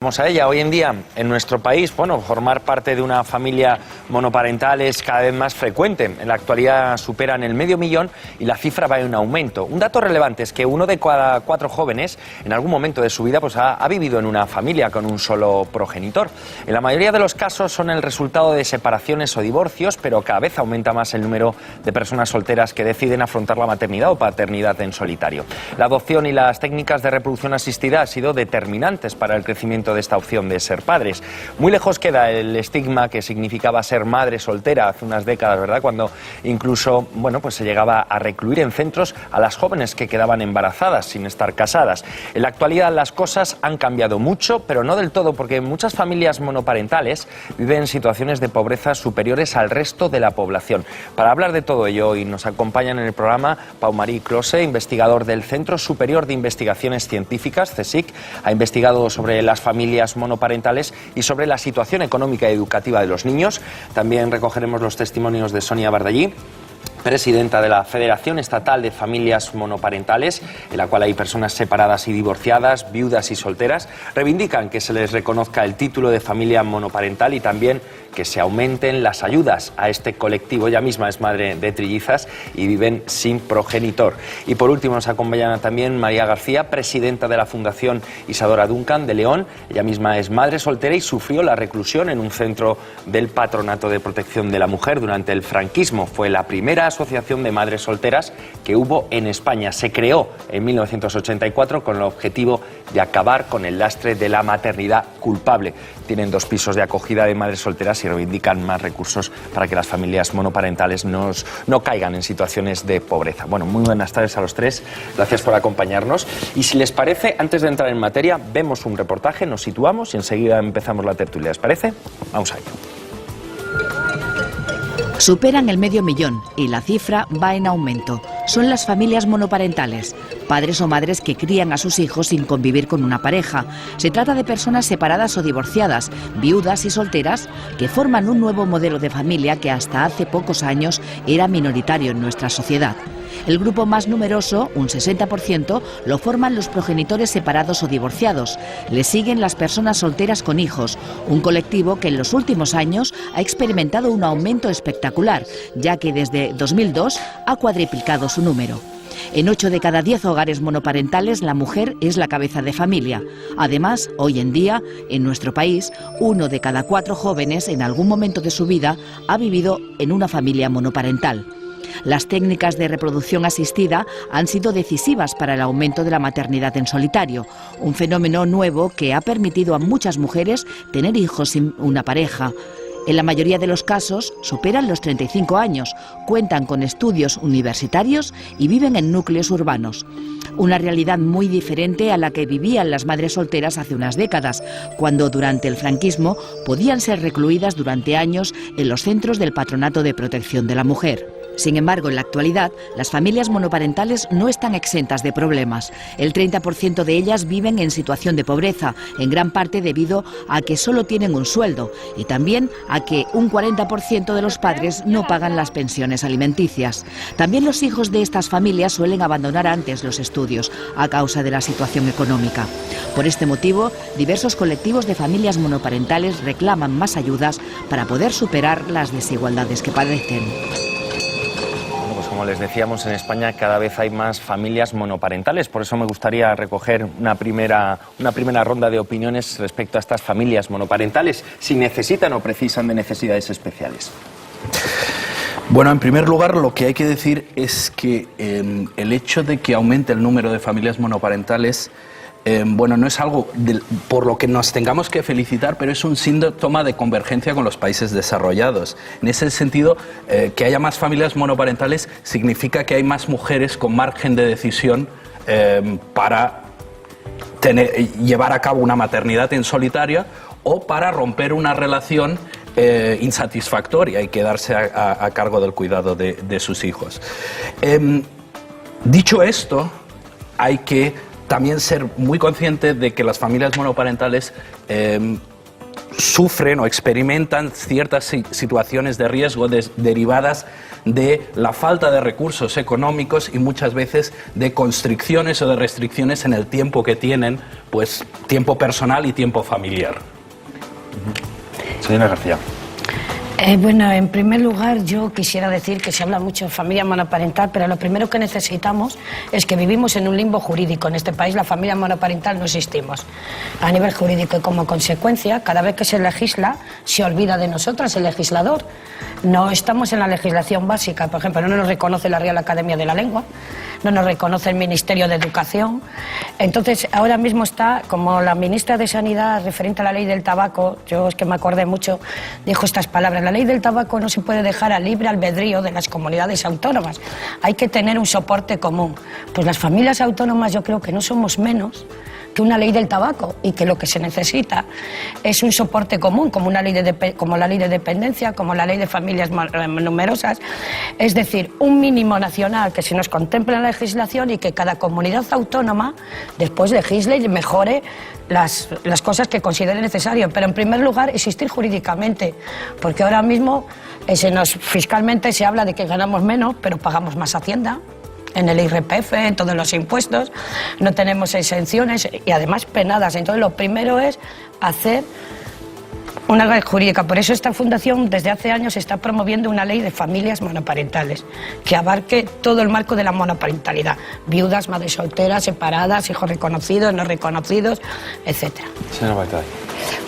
Vamos a ella. Hoy en día, en nuestro país, formar parte de una familia monoparental es cada vez más frecuente. En la actualidad superan el 500.000 y la cifra va en aumento. Un dato relevante es que 1 de cada 4 jóvenes, en algún momento de su vida, ha vivido en una familia con un solo progenitor. En la mayoría de los casos son el resultado de separaciones o divorcios, pero cada vez aumenta más el número de personas solteras que deciden afrontar la maternidad o paternidad en solitario. La adopción y las técnicas de reproducción asistida han sido determinantes para el crecimiento de esta opción de ser padres. Muy lejos queda el estigma que significaba ser madre soltera hace unas décadas, ¿verdad? Cuando incluso, se llegaba a recluir en centros a las jóvenes que quedaban embarazadas sin estar casadas. En la actualidad las cosas han cambiado mucho, pero no del todo, porque muchas familias monoparentales viven situaciones de pobreza superiores al resto de la población. Para hablar de todo ello, hoy nos acompañan en el programa Pau Marí Close, investigador del Centro Superior de Investigaciones Científicas, CSIC. Ha investigado sobre las familias monoparentales y sobre la situación económica y educativa de los niños. También recogeremos los testimonios de Sonia Bardallí, presidenta de la Federación Estatal de Familias Monoparentales, en la cual hay personas separadas y divorciadas, viudas y solteras. Reivindican que se les reconozca el título de familia monoparental y también que se aumenten las ayudas a este colectivo. Ella misma es madre de trillizas y viven sin progenitor. Y por último nos acompaña también María García, presidenta de la Fundación Isadora Duncan de León. Ella misma es madre soltera y sufrió la reclusión en un centro del Patronato de Protección de la Mujer durante el franquismo. Fue la primera asociación de madres solteras que hubo en España. Se creó en 1984 con el objetivo de acabar con el lastre de la maternidad culpable. Tienen 2 pisos de acogida de madres solteras y reivindican más recursos para que las familias monoparentales no caigan en situaciones de pobreza. Muy buenas tardes a los 3. Gracias por acompañarnos. Y si les parece, antes de entrar en materia, vemos un reportaje, nos situamos y enseguida empezamos la tertulia. ¿Les parece? Vamos a ello. Superan el 500.000 y la cifra va en aumento. Son las familias monoparentales, padres o madres que crían a sus hijos sin convivir con una pareja. Se trata de personas separadas o divorciadas, viudas y solteras, que forman un nuevo modelo de familia que hasta hace pocos años era minoritario en nuestra sociedad. El grupo más numeroso, un 60%, lo forman los progenitores separados o divorciados. Le siguen las personas solteras con hijos, un colectivo que en los últimos años ha experimentado un aumento espectacular, ya que desde 2002 ha cuadriplicado su número. En 8 de cada 10 hogares monoparentales, la mujer es la cabeza de familia. Además, hoy en día, en nuestro país, 1 de cada 4 jóvenes en algún momento de su vida ha vivido en una familia monoparental. Las técnicas de reproducción asistida han sido decisivas para el aumento de la maternidad en solitario, un fenómeno nuevo que ha permitido a muchas mujeres tener hijos sin una pareja. En la mayoría de los casos superan los 35 años, cuentan con estudios universitarios y viven en núcleos urbanos. Una realidad muy diferente a la que vivían las madres solteras hace unas décadas, cuando durante el franquismo podían ser recluidas durante años en los centros del Patronato de Protección de la Mujer. Sin embargo, en la actualidad, las familias monoparentales no están exentas de problemas. El 30% de ellas viven en situación de pobreza, en gran parte debido a que solo tienen un sueldo y también a que un 40% de los padres no pagan las pensiones alimenticias. También los hijos de estas familias suelen abandonar antes los estudios a causa de la situación económica. Por este motivo, diversos colectivos de familias monoparentales reclaman más ayudas para poder superar las desigualdades que padecen. Como les decíamos, en España cada vez hay más familias monoparentales. Por eso me gustaría recoger una primera ronda de opiniones respecto a estas familias monoparentales, si necesitan o precisan de necesidades especiales. Bueno, en primer lugar, lo que hay que decir es que el hecho de que aumente el número de familias monoparentales no es algo por lo que nos tengamos que felicitar, pero es un síntoma de convergencia con los países desarrollados. En ese sentido, que haya más familias monoparentales significa que hay más mujeres con margen de decisión para llevar a cabo una maternidad en solitario o para romper una relación insatisfactoria y quedarse a cargo del cuidado de sus hijos. Dicho esto, hay que también ser muy consciente de que las familias monoparentales sufren o experimentan ciertas situaciones de riesgo derivadas de la falta de recursos económicos y muchas veces de constricciones o de restricciones en el tiempo que tienen, pues tiempo personal y tiempo familiar. Señora García. Bueno, en primer lugar yo quisiera decir que se habla mucho de familia monoparental, pero lo primero que necesitamos es que vivimos en un limbo jurídico. En este país la familia monoparental no existimos a nivel jurídico y como consecuencia cada vez que se legisla se olvida de nosotras el legislador. No estamos en la legislación básica, por ejemplo, no nos reconoce la Real Academia de la Lengua, no nos reconoce el Ministerio de Educación. Entonces ahora mismo está, como la ministra de Sanidad referente a la ley del tabaco, yo es que me acordé mucho, dijo estas palabras: la ley del tabaco no se puede dejar al libre albedrío de las comunidades autónomas, hay que tener un soporte común. Pues las familias autónomas yo creo que no somos menos que una ley del tabaco y que lo que se necesita es un soporte común, como la ley de dependencia, como la ley de familias numerosas, es decir, un mínimo nacional que se nos contemple en la legislación y que cada comunidad autónoma después legisle y mejore las cosas que considere necesario, pero en primer lugar existir jurídicamente, porque ahora mismo fiscalmente se habla de que ganamos menos, pero pagamos más Hacienda, en el IRPF, en todos los impuestos, no tenemos exenciones y además penadas. Entonces lo primero es hacer una ley jurídica. Por eso esta fundación desde hace años está promoviendo una ley de familias monoparentales que abarque todo el marco de la monoparentalidad: viudas, madres solteras, separadas, hijos reconocidos, no reconocidos, etcétera. Señora Baltay.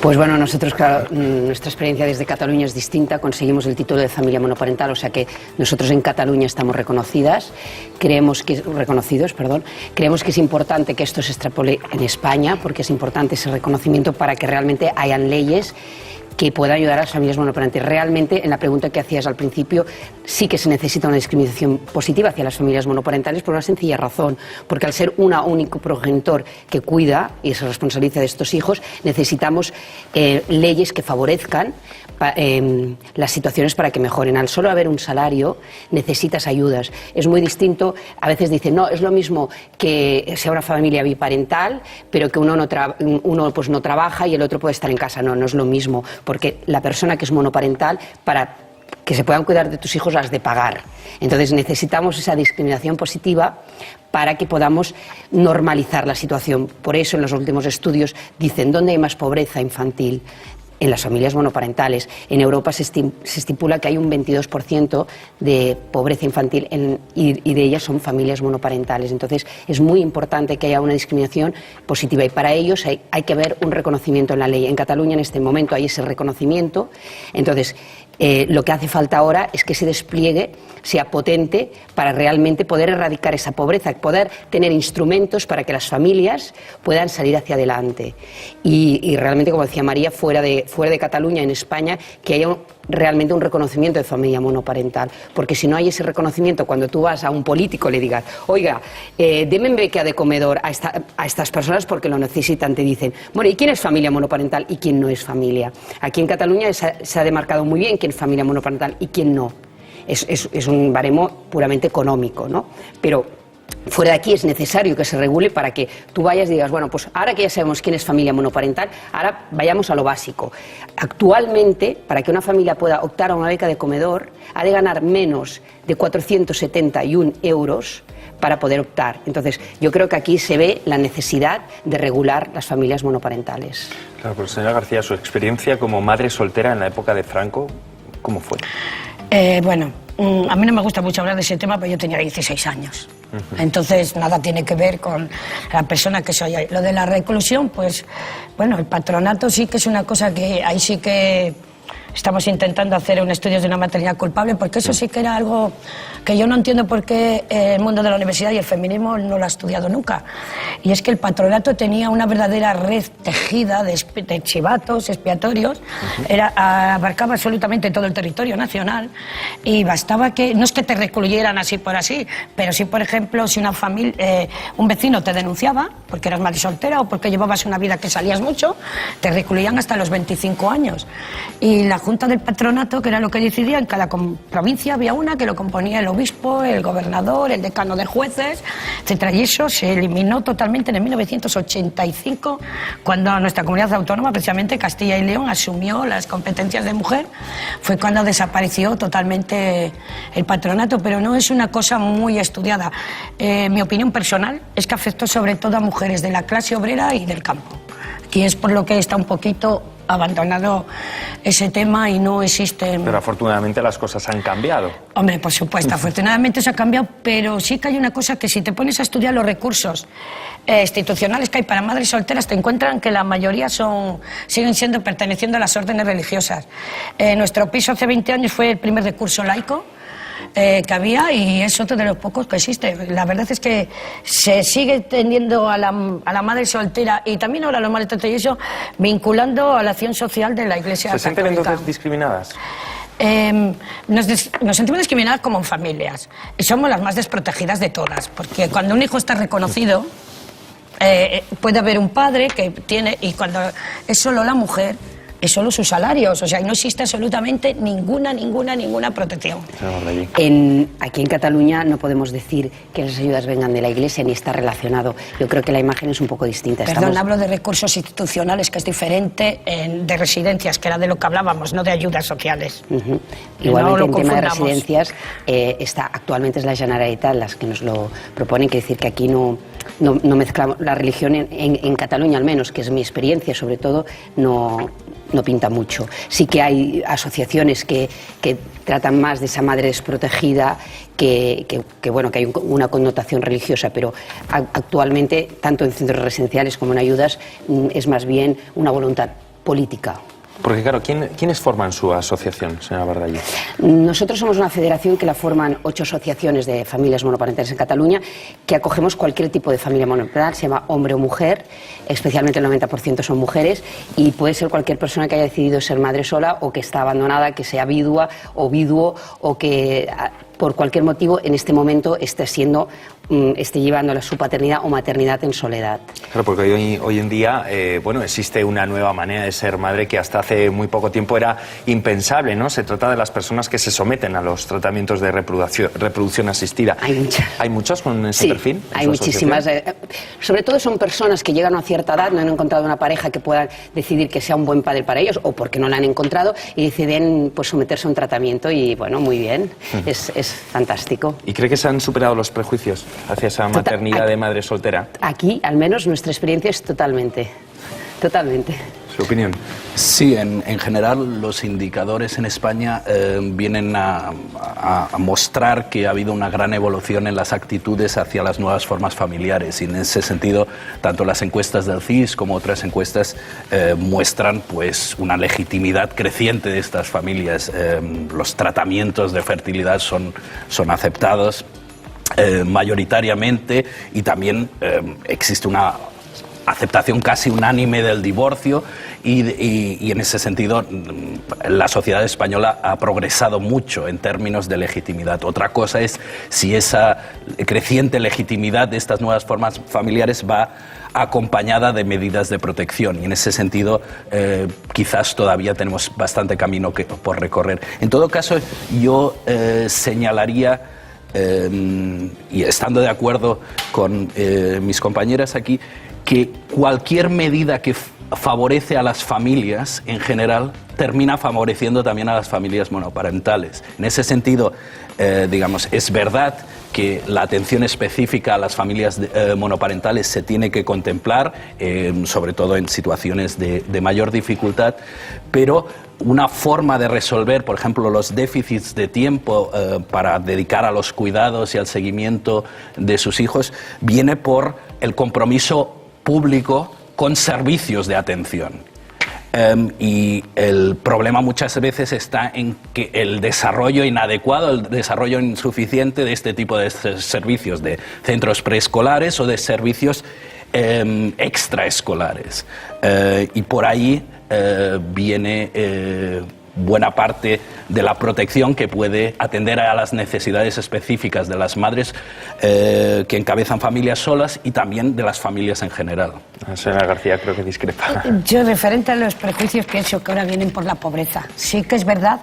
Pues bueno, nosotros, claro, nuestra experiencia desde Cataluña es distinta. Conseguimos el título de familia monoparental, o sea que nosotros en Cataluña estamos reconocidos. Creemos que es importante que esto se extrapole en España, porque es importante ese reconocimiento para que realmente hayan leyes que pueda ayudar a las familias monoparentales. Realmente, en la pregunta que hacías al principio, sí que se necesita una discriminación positiva hacia las familias monoparentales por una sencilla razón, porque al ser un único progenitor que cuida y se responsabiliza de estos hijos, necesitamos leyes que favorezcan las situaciones para que mejoren. Al solo haber un salario, necesitas ayudas. Es muy distinto, a veces dicen, no, es lo mismo que sea una familia biparental, pero que uno pues no trabaja y el otro puede estar en casa. No, no es lo mismo, porque la persona que es monoparental, para que se puedan cuidar de tus hijos, has de pagar. Entonces necesitamos esa discriminación positiva para que podamos normalizar la situación. Por eso en los últimos estudios dicen, ¿dónde hay más pobreza infantil? En las familias monoparentales. En Europa se estipula que hay un 22% de pobreza infantil y de ellas son familias monoparentales. Entonces es muy importante que haya una discriminación positiva y para ellos hay que haber un reconocimiento en la ley. En Cataluña en este momento hay ese reconocimiento. Entonces lo que hace falta ahora es que ese despliegue sea potente para realmente poder erradicar esa pobreza, poder tener instrumentos para que las familias puedan salir hacia adelante. Y realmente, como decía María, fuera de Cataluña, en España, que haya realmente un reconocimiento de familia monoparental. Porque si no hay ese reconocimiento, cuando tú vas a un político le digas, oiga, denme beca de comedor a estas personas porque lo necesitan, te dicen, bueno, ¿y quién es familia monoparental y quién no es familia? Aquí en Cataluña se ha demarcado muy bien quién es familia monoparental y quién no. Es un baremo puramente económico, ¿no? Pero fuera de aquí es necesario que se regule para que tú vayas y digas, bueno, pues ahora que ya sabemos quién es familia monoparental, ahora vayamos a lo básico. Actualmente, para que una familia pueda optar a una beca de comedor, ha de ganar menos de 471 euros para poder optar. Entonces, yo creo que aquí se ve la necesidad de regular las familias monoparentales. Claro, pero señora García, su experiencia como madre soltera en la época de Franco, ¿cómo fue? Bueno, a mí no me gusta mucho hablar de ese tema, pero yo tenía 16 años. Entonces, nada tiene que ver con la persona que soy. Lo de la reclusión, pues, bueno, el patronato sí que es una cosa que ahí sí que estamos intentando hacer un estudio de una maternidad culpable, porque eso sí que era algo que yo no entiendo por qué el mundo de la universidad y el feminismo no lo ha estudiado nunca. Y es que el patronato tenía una verdadera red tejida de chivatos expiatorios, abarcaba absolutamente todo el territorio nacional y bastaba que, no es que te recluyeran así por así, pero sí, por ejemplo, si una familia, un vecino te denunciaba porque eras madre soltera o porque llevabas una vida que salías mucho, te recluían hasta los 25 años. Y la junta del patronato, que era lo que decidía, en cada provincia había una que lo componía el obispo, el gobernador, el decano de jueces, etcétera. Y eso se eliminó totalmente en 1985, cuando nuestra comunidad autónoma, precisamente Castilla y León, asumió las competencias de mujer. Fue cuando desapareció totalmente el patronato, pero no es una cosa muy estudiada. Mi opinión personal es que afectó sobre todo a mujeres de la clase obrera y del campo. Y es por lo que está un poquito abandonado ese tema y no existe... Pero afortunadamente las cosas han cambiado. Hombre, por supuesto, afortunadamente eso ha cambiado, pero sí que hay una cosa que si te pones a estudiar los recursos institucionales que hay para madres solteras, te encuentran que la mayoría siguen siendo perteneciendo a las órdenes religiosas. Nuestro piso hace 20 años fue el primer recurso laico que había y es otro de los pocos que existe. La verdad es que se sigue tendiendo a la madre soltera y también ahora los madres solteras y eso vinculando a la acción social de la Iglesia Católica. ¿Se sienten entonces discriminadas? Nos sentimos discriminadas como familias y somos las más desprotegidas de todas, porque cuando un hijo está reconocido puede haber un padre que tiene, y cuando es solo la mujer, es solo sus salarios, o sea, no existe absolutamente ninguna protección. Aquí en Cataluña no podemos decir que las ayudas vengan de la Iglesia ni está relacionado. Yo creo que la imagen es un poco distinta. Perdón, hablo de recursos institucionales, que es diferente de residencias, que era de lo que hablábamos, no de ayudas sociales. Igualmente, no en tema de residencias, actualmente es la Generalitat las que nos lo proponen, quiere decir que aquí no mezclamos la religión en Cataluña, al menos, que es mi experiencia, sobre todo, no pinta mucho. Sí que hay asociaciones que tratan más de esa madre desprotegida, que hay una connotación religiosa, pero actualmente, tanto en centros residenciales como en ayudas, es más bien una voluntad política. Porque claro, ¿quiénes forman su asociación, señora Bardallí? Nosotros somos una federación que la forman 8 asociaciones de familias monoparentales en Cataluña, que acogemos cualquier tipo de familia monoparental, se llama hombre o mujer, especialmente el 90% son mujeres, y puede ser cualquier persona que haya decidido ser madre sola o que está abandonada, que sea vidua o viduo o que por cualquier motivo en este momento esté llevando su paternidad o maternidad en soledad. Claro, porque hoy en día existe una nueva manera de ser madre que hasta hace muy poco tiempo era impensable, ¿no? Se trata de las personas que se someten a los tratamientos de reproducción asistida. Hay muchas. ¿Hay muchos con ese perfil? Sí, hay muchísimas. Sobre todo son personas que llegan a cierta edad, no han encontrado una pareja que pueda decidir que sea un buen padre para ellos o porque no la han encontrado y deciden someterse a un tratamiento y muy bien, es fantástico. ¿Y cree que se han superado los prejuicios hacia esa maternidad de madre soltera? Aquí, al menos, nuestra experiencia es totalmente. ¿Su opinión? Sí, en general los indicadores en España vienen a mostrar que ha habido una gran evolución en las actitudes hacia las nuevas formas familiares y en ese sentido tanto las encuestas del CIS como otras encuestas muestran una legitimidad creciente de estas familias. Los tratamientos de fertilidad son aceptados mayoritariamente y también existe una aceptación casi unánime del divorcio y en ese sentido la sociedad española ha progresado mucho en términos de legitimidad. Otra cosa es si esa creciente legitimidad de estas nuevas formas familiares va acompañada de medidas de protección y en ese sentido quizás todavía tenemos bastante camino por recorrer. En todo caso, yo señalaría y estando de acuerdo con mis compañeras aquí, que cualquier medida que favorece a las familias en general termina favoreciendo también a las familias monoparentales. En ese sentido, es verdad que la atención específica a las familias monoparentales se tiene que contemplar, sobre todo en situaciones de mayor dificultad, pero una forma de resolver, por ejemplo, los déficits de tiempo para dedicar a los cuidados y al seguimiento de sus hijos viene por el compromiso público con servicios de atención. Y el problema muchas veces está en que el desarrollo inadecuado, el desarrollo insuficiente de este tipo de servicios, de centros preescolares o de servicios extraescolares. Y por ahí viene buena parte de la protección que puede atender a las necesidades específicas de las madres que encabezan familias solas y también de las familias en general. Señora García, creo que discrepa. Yo, referente a los prejuicios, pienso que ahora vienen por la pobreza. Sí que es verdad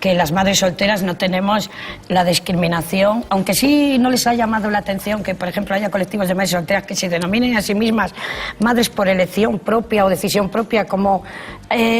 que las madres solteras no tenemos la discriminación, aunque sí no les ha llamado la atención que, por ejemplo, haya colectivos de madres solteras que se denominen a sí mismas madres por elección propia o decisión propia, como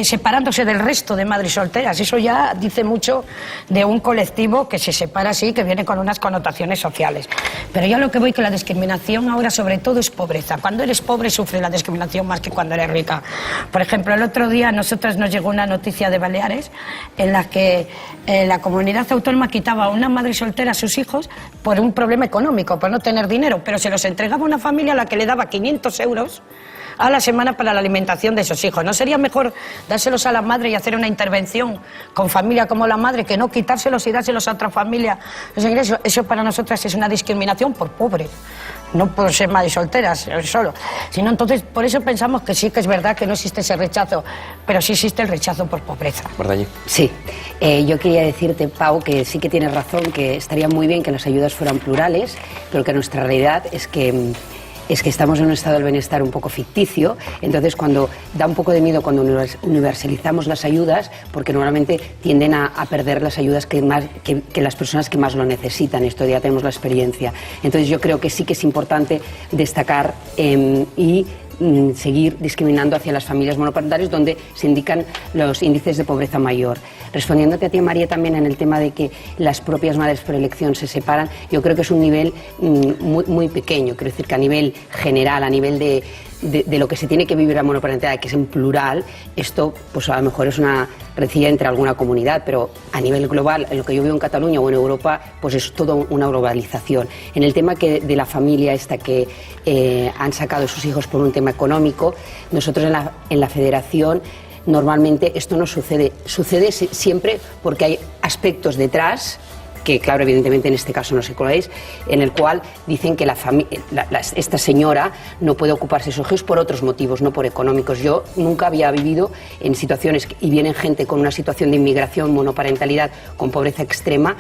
separándose del resto de madres solteras. Eso ya dice mucho de un colectivo que se separa así, que viene con unas connotaciones sociales. Pero ya lo que voy, que la discriminación ahora sobre todo es pobreza. Cuando eres pobre sufres la discriminación más que cuando eres rica. Por ejemplo, el otro día a nosotros nos llegó una noticia de Baleares en la que la comunidad autónoma quitaba a una madre soltera a sus hijos por un problema económico, por no tener dinero, pero se los entregaba a una familia a la que le daba 500 euros a la semana para la alimentación de esos hijos. ¿No sería mejor dárselos a la madre y hacer una intervención con familia como la madre que no quitárselos y dárselos a otra familia los ingresos? Eso para nosotras es una discriminación por pobre, no por ser madres solteras solo, sino entonces por eso pensamos que sí que es verdad que no existe ese rechazo, pero sí existe el rechazo por pobreza. ¿Verdad? Sí, yo quería decirte, Pau, que sí que tienes razón, que estaría muy bien que las ayudas fueran plurales, pero que nuestra realidad es que estamos en un estado del bienestar un poco ficticio, entonces cuando da un poco de miedo cuando universalizamos las ayudas, porque normalmente tienden a perder las ayudas que las personas que más lo necesitan, esto ya tenemos la experiencia. Entonces yo creo que sí que es importante destacar y seguir discriminando hacia las familias monoparentales donde se indican los índices de pobreza mayor. Respondiéndote a ti, María, también en el tema de que las propias madres por elección se separan, yo creo que es un nivel muy pequeño. Quiero decir que a nivel general, a nivel de lo que se tiene que vivir la monoparentalidad, que es en plural, esto pues a lo mejor es una rencilla entre alguna comunidad, pero a nivel global, en lo que yo veo en Cataluña o en Europa, pues es toda una globalización. En el tema de la familia esta que han sacado a sus hijos por un tema económico, nosotros en la federación normalmente esto no sucede. Sucede siempre porque hay aspectos detrás que, claro, evidentemente en este caso no sé cuál es, en el cual dicen que esta señora no puede ocuparse de sus hijos por otros motivos, no por económicos. Yo nunca había vivido en situaciones, y vienen gente con una situación de inmigración, monoparentalidad, con pobreza extrema,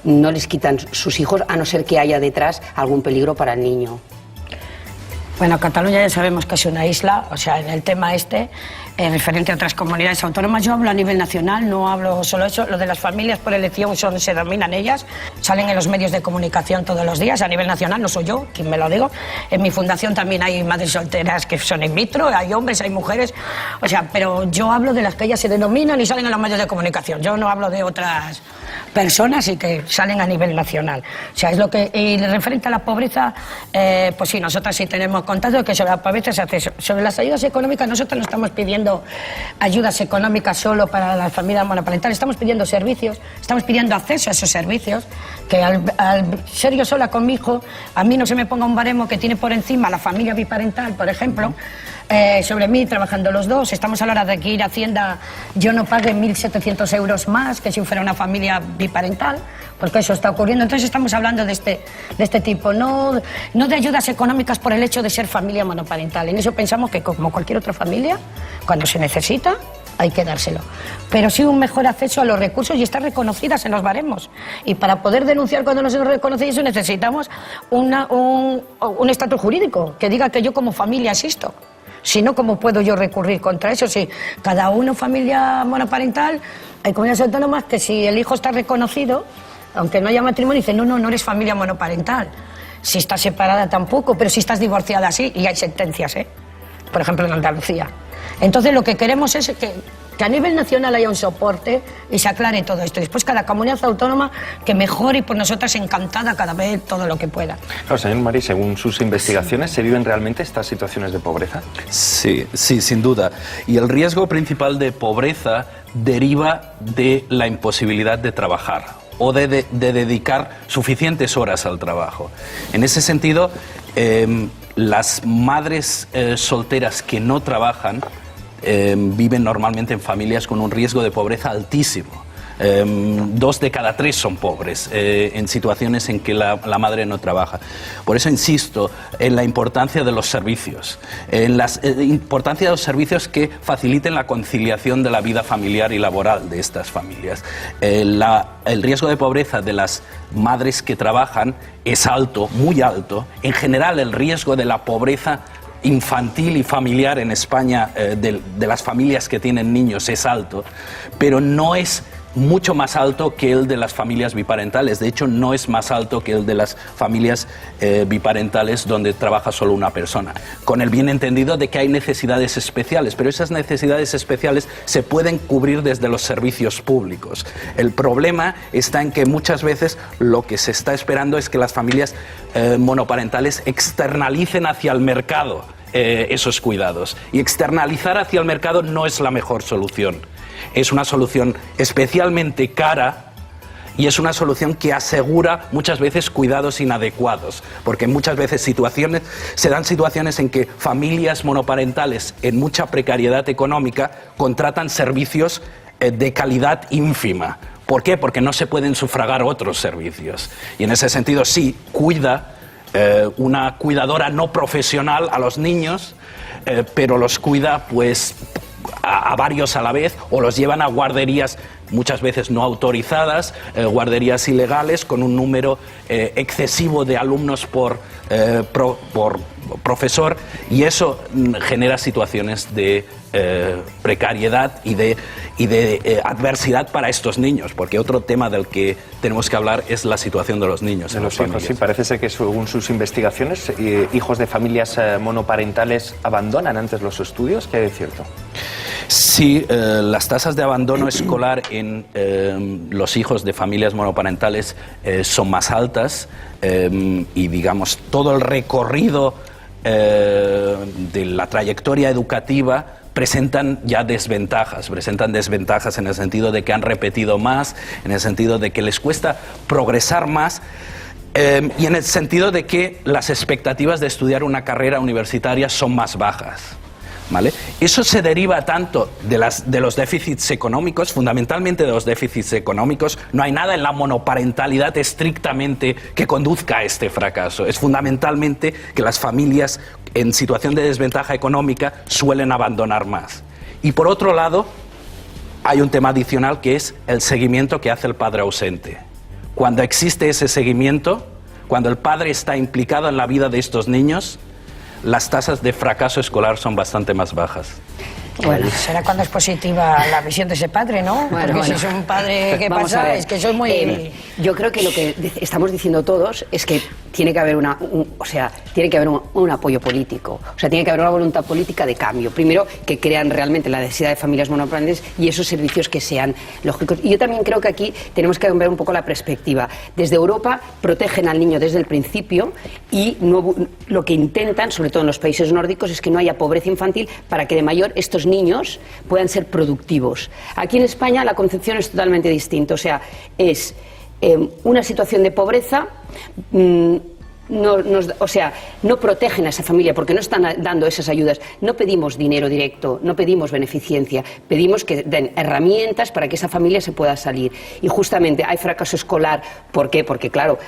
no les quitan sus hijos a no ser que haya detrás algún peligro para el niño. Bueno, Cataluña ya sabemos que es una isla, o sea, en el tema referente a otras comunidades autónomas, yo hablo a nivel nacional, no hablo solo eso, lo de las familias por elección se dominan ellas, salen en los medios de comunicación todos los días, a nivel nacional, no soy yo quien me lo digo, en mi fundación también hay madres solteras que son in vitro, hay hombres, hay mujeres, o sea, pero yo hablo de las que ellas se denominan y salen en los medios de comunicación, yo no hablo de otras personas y que salen a nivel nacional, o sea, es lo que, y referente a la pobreza, pues sí, nosotras sí tenemos contacto que sobre la pobreza se hace eso. Sobre las ayudas económicas, nosotros no estamos pidiendo ayudas económicas solo para las familias monoparentales, estamos pidiendo servicios, estamos pidiendo acceso a esos servicios, que al ser yo sola con mi hijo, a mí no se me ponga un baremo que tiene por encima la familia biparental, por ejemplo, sobre mí, trabajando los dos. Estamos a la hora de que ir a Hacienda yo no pague 1.700 euros más que si fuera una familia biparental, porque eso está ocurriendo. Entonces estamos hablando de este tipo, no de ayudas económicas por el hecho de ser familia monoparental. En eso pensamos que, como cualquier otra familia, cuando se necesita, hay que dárselo. Pero sí un mejor acceso a los recursos y estar reconocidas en los baremos. Y para poder denunciar cuando no se nos reconoce eso necesitamos un estatus jurídico que diga que yo como familia existo. Si no, ¿cómo puedo yo recurrir contra eso? Si cada uno familia monoparental, hay comunidades autónomas que si el hijo está reconocido, aunque no haya matrimonio, dicen no eres familia monoparental. Si estás separada tampoco, pero si estás divorciada sí, y hay sentencias, por ejemplo en Andalucía. Entonces lo que queremos es que a nivel nacional haya un soporte y se aclare todo esto. Después cada comunidad autónoma que mejore y por nosotras encantada cada vez todo lo que pueda. Claro, señor Mari, según sus investigaciones, ¿se viven realmente estas situaciones de pobreza? Sí, sin duda. Y el riesgo principal de pobreza deriva de la imposibilidad de trabajar o de dedicar suficientes horas al trabajo. En ese sentido, las madres solteras que no trabajan viven normalmente en familias con un riesgo de pobreza altísimo. 2 de cada 3 son pobres en situaciones en que la madre no trabaja. Por eso insisto en la importancia de los servicios, en la importancia de los servicios que faciliten la conciliación de la vida familiar y laboral de estas familias. El riesgo de pobreza de las madres que trabajan es alto, muy alto. En general, el riesgo de la pobreza infantil y familiar en España de las familias que tienen niños es alto, pero no es mucho más alto que el de las familias biparentales. De hecho, no es más alto que el de las familias biparentales donde trabaja solo una persona, con el bien entendido de que hay necesidades especiales, pero esas necesidades especiales se pueden cubrir desde los servicios públicos. El problema está en que muchas veces lo que se está esperando es que las familias monoparentales externalicen hacia el mercado esos cuidados, y externalizar hacia el mercado no es la mejor solución. Es una solución especialmente cara y es una solución que asegura muchas veces cuidados inadecuados, porque muchas veces se dan situaciones en que familias monoparentales en mucha precariedad económica contratan servicios de calidad ínfima. ¿Por qué? Porque no se pueden sufragar otros servicios. Y en ese sentido sí, cuida una cuidadora no profesional a los niños, pero los cuida pues a varios a la vez, o los llevan a guarderías muchas veces no autorizadas, guarderías ilegales con un número excesivo de alumnos por profesor, y eso genera situaciones de precariedad y de adversidad para estos niños, porque otro tema del que tenemos que hablar es la situación de los niños en las familias. Sí, parece ser que según sus investigaciones, hijos de familias monoparentales abandonan antes los estudios. ¿Qué hay de cierto? Sí, las tasas de abandono escolar en los hijos de familias monoparentales son más altas, y digamos todo el recorrido de la trayectoria educativa presentan desventajas en el sentido de que han repetido más, en el sentido de que les cuesta progresar más, y en el sentido de que las expectativas de estudiar una carrera universitaria son más bajas. ¿Vale? Eso se deriva tanto de los déficits económicos, fundamentalmente de los déficits económicos. No hay nada en la monoparentalidad estrictamente que conduzca a este fracaso. Es fundamentalmente que las familias en situación de desventaja económica suelen abandonar más. Y por otro lado, hay un tema adicional que es el seguimiento que hace el padre ausente. Cuando existe ese seguimiento, cuando el padre está implicado en la vida de estos niños, las tasas de fracaso escolar son bastante más bajas. Bueno, será cuando es positiva la visión de ese padre, ¿no? Porque si es un padre que pasa, es que soy muy... yo creo que lo que estamos diciendo todos es que tiene que haber un apoyo político, o sea, tiene que haber una voluntad política de cambio. Primero, que crean realmente la necesidad de familias monoparentales y esos servicios que sean lógicos. Y yo también creo que aquí tenemos que cambiar un poco la perspectiva. Desde Europa protegen al niño desde el principio y lo que intentan, sobre todo en los países nórdicos, es que no haya pobreza infantil para que de mayor estos niños puedan ser productivos. Aquí en España la concepción es totalmente distinta, o sea, es una situación de pobreza, no protegen a esa familia porque no están dando esas ayudas. No pedimos dinero directo, no pedimos beneficencia, pedimos que den herramientas para que esa familia se pueda salir. Y justamente hay fracaso escolar. ¿Por qué? Porque claro,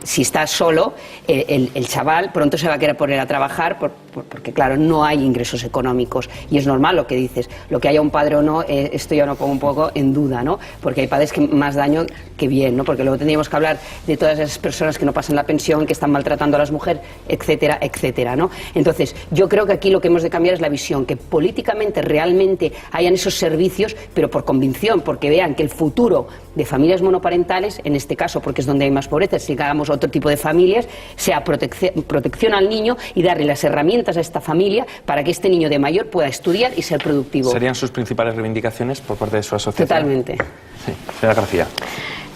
si está solo, el chaval pronto se va a querer poner a trabajar porque claro, no hay ingresos económicos. Y es normal lo que dices, lo que haya un padre o no, esto ya lo pongo un poco en duda, ¿no? Porque hay padres que más daño que bien, ¿no? Porque luego tendríamos que hablar de todas esas personas que no pasan la pensión, que están maltratando a las mujeres, etcétera, etcétera, ¿no? Entonces, yo creo que aquí lo que hemos de cambiar es la visión, que políticamente realmente hayan esos servicios, pero por convicción, porque vean que el futuro de familias monoparentales, en este caso, porque es donde hay más pobreza, si hagamos otro tipo de familias, sea protección al niño y darle las herramientas a esta familia para que este niño de mayor pueda estudiar y ser productivo. ¿Serían sus principales reivindicaciones por parte de su asociación? Totalmente. Sí. Señora García.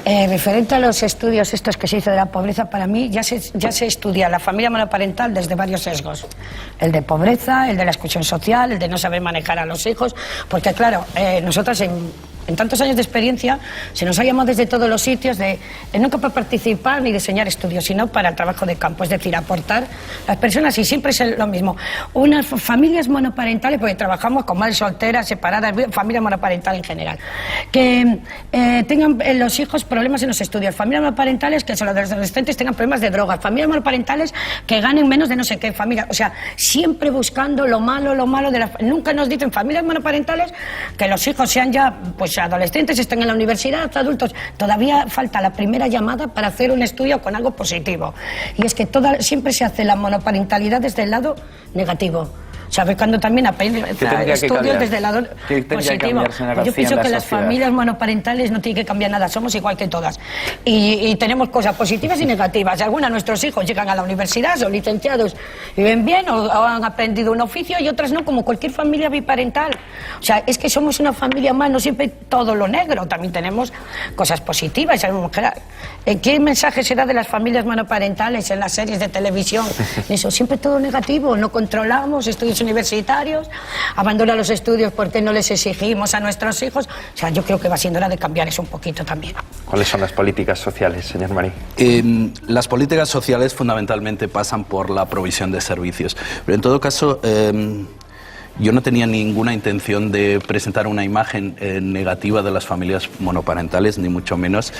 Referente a los estudios estos que se hizo de la pobreza, para mí ya se estudia la familia monoparental desde varios sesgos. El de pobreza, el de la exclusión social, el de no saber manejar a los hijos, porque claro, nosotros en tantos años de experiencia se nos ha llamado desde todos los sitios nunca para participar ni diseñar estudios, sino para el trabajo de campo, es decir, aportar a las personas, y siempre es lo mismo. Unas familias monoparentales, porque trabajamos con madres solteras, separadas, familia monoparental en general, que tengan los hijos problemas en los estudios, familias monoparentales que son los adolescentes tengan problemas de drogas, familias monoparentales que ganen menos de no sé qué familia, o sea, siempre buscando lo malo de las... Nunca nos dicen familias monoparentales que los hijos sean ya, pues, adolescentes, estén en la universidad, adultos. Todavía falta la primera llamada para hacer un estudio con algo positivo. Y es que siempre se hace la monoparentalidad desde el lado negativo. ¿Sabes? Cuando también estudios desde el lado positivo. Pues yo pienso que las familias monoparentales no tienen que cambiar nada, somos igual que todas. Y tenemos cosas positivas y negativas. Algunas de nuestros hijos llegan a la universidad, son licenciados, viven bien o han aprendido un oficio, y otras no, como cualquier familia biparental. O sea, es que somos una familia más, no siempre todo lo negro, también tenemos cosas positivas. ¿Qué mensaje se da de las familias monoparentales en las series de televisión? Eso, siempre todo negativo, no controlamos, estudios universitarios, abandona los estudios porque no les exigimos a nuestros hijos. O sea, yo creo que va siendo hora de cambiar eso un poquito también. ¿Cuáles son las políticas sociales, señor Marín? Las políticas sociales fundamentalmente pasan por la provisión de servicios. Pero en todo caso, yo no tenía ninguna intención de presentar una imagen negativa de las familias monoparentales, ni mucho menos.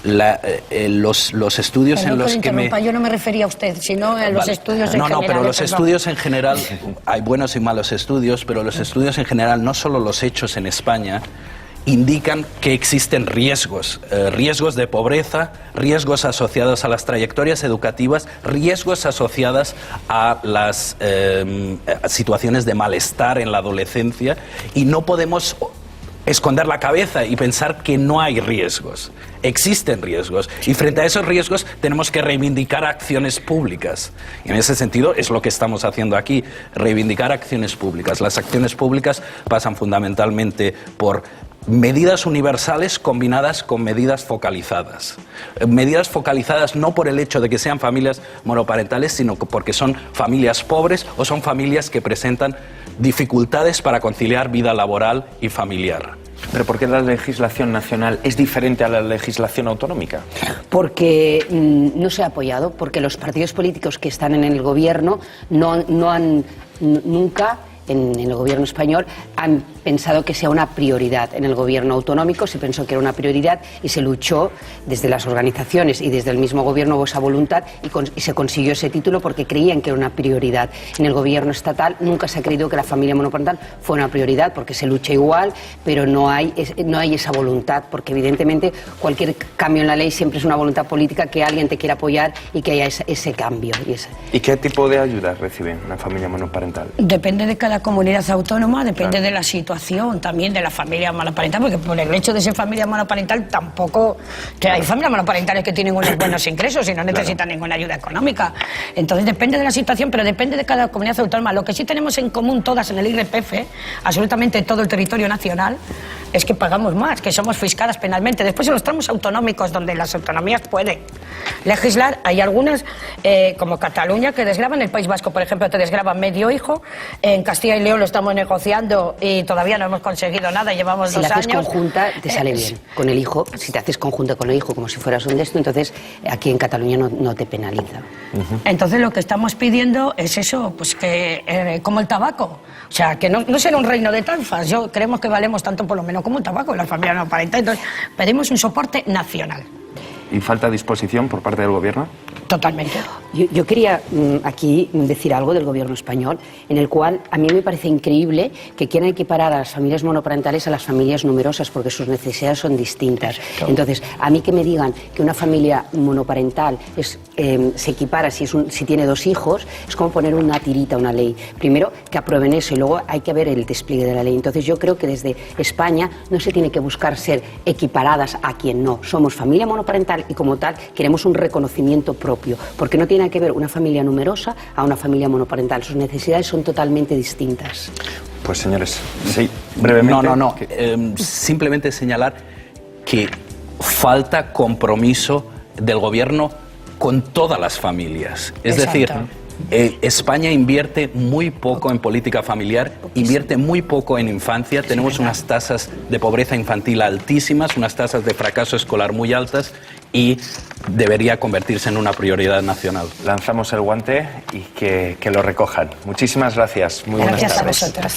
Los estudios en los que Yo no me refería a usted, sino a los estudios en general. No, pero los estudios en general, hay buenos y malos estudios, pero los estudios en general, no solo los hechos en España, indican que existen riesgos de pobreza, riesgos asociados a las trayectorias educativas, riesgos asociados a las situaciones de malestar en la adolescencia, y no podemos esconder la cabeza y pensar que no hay riesgos. Existen riesgos, y frente a esos riesgos tenemos que reivindicar acciones públicas. Y en ese sentido es lo que estamos haciendo aquí, reivindicar acciones públicas. Las acciones públicas pasan fundamentalmente por medidas universales combinadas con medidas focalizadas. Medidas focalizadas no por el hecho de que sean familias monoparentales, sino porque son familias pobres o son familias que presentan dificultades para conciliar vida laboral y familiar. ¿Pero por qué la legislación nacional es diferente a la legislación autonómica? Porque no se ha apoyado, porque los partidos políticos que están en el gobierno no han nunca, en el gobierno español, han pensado que sea una prioridad. En el gobierno autonómico se pensó que era una prioridad y se luchó desde las organizaciones y desde el mismo gobierno, hubo esa voluntad y se consiguió ese título porque creían que era una prioridad. En el gobierno estatal nunca se ha creído que la familia monoparental fue una prioridad, porque se lucha igual, pero no hay esa voluntad, porque evidentemente cualquier cambio en la ley siempre es una voluntad política, que alguien te quiera apoyar y que haya ese cambio. ¿Y qué tipo de ayudas recibe una familia monoparental? Depende de cada comunidad autónoma, depende de la situación también de la familia monoparental, porque por el hecho de ser familia monoparental tampoco, que hay familias monoparentales que tienen unos buenos ingresos y no necesitan ninguna ayuda económica. Entonces depende de la situación, pero depende de cada comunidad autónoma. Lo que sí tenemos en común todas en el IRPF, absolutamente todo el territorio nacional, es que pagamos más, que somos fiscadas penalmente. Después en los tramos autonómicos, donde las autonomías pueden legislar, hay algunas, como Cataluña, que desgravan. El País Vasco, por ejemplo, te desgravan medio hijo. En Castilla y León lo estamos negociando y todavía no hemos conseguido nada, llevamos 2 años. Si la haces conjunta, te sale bien. Con el hijo, si te haces conjunta con el hijo, como si fueras un de esto, entonces aquí en Cataluña no te penaliza. Entonces lo que estamos pidiendo es eso, pues que como el tabaco, o sea, que no será un reino de tanfas. Yo creemos que valemos tanto por lo menos como el tabaco en la familia monoparental. Entonces pedimos un soporte nacional. ¿Y falta disposición por parte del gobierno? Totalmente. Yo quería aquí decir algo del gobierno español, en el cual a mí me parece increíble que quieran equiparar a las familias monoparentales a las familias numerosas, porque sus necesidades son distintas. Entonces, a mí que me digan que una familia monoparental se equipara si tiene 2 hijos, es como poner una tirita a una ley. Primero, que aprueben eso, y luego hay que ver el despliegue de la ley. Entonces, yo creo que desde España no se tiene que buscar ser equiparadas a quien no. Somos familia monoparental y como tal queremos un reconocimiento propio, porque no tiene que ver una familia numerosa a una familia monoparental. Sus necesidades son totalmente distintas. Pues señores, sí, brevemente. No. Simplemente señalar que falta compromiso del gobierno con todas las familias. Es decir, España invierte muy poco en política familiar, invierte muy poco en infancia. Tenemos unas tasas de pobreza infantil altísimas, unas tasas de fracaso escolar muy altas y debería convertirse en una prioridad nacional. Lanzamos el guante y que lo recojan. Muchísimas gracias. Muy buenas tardes. Gracias a vosotros.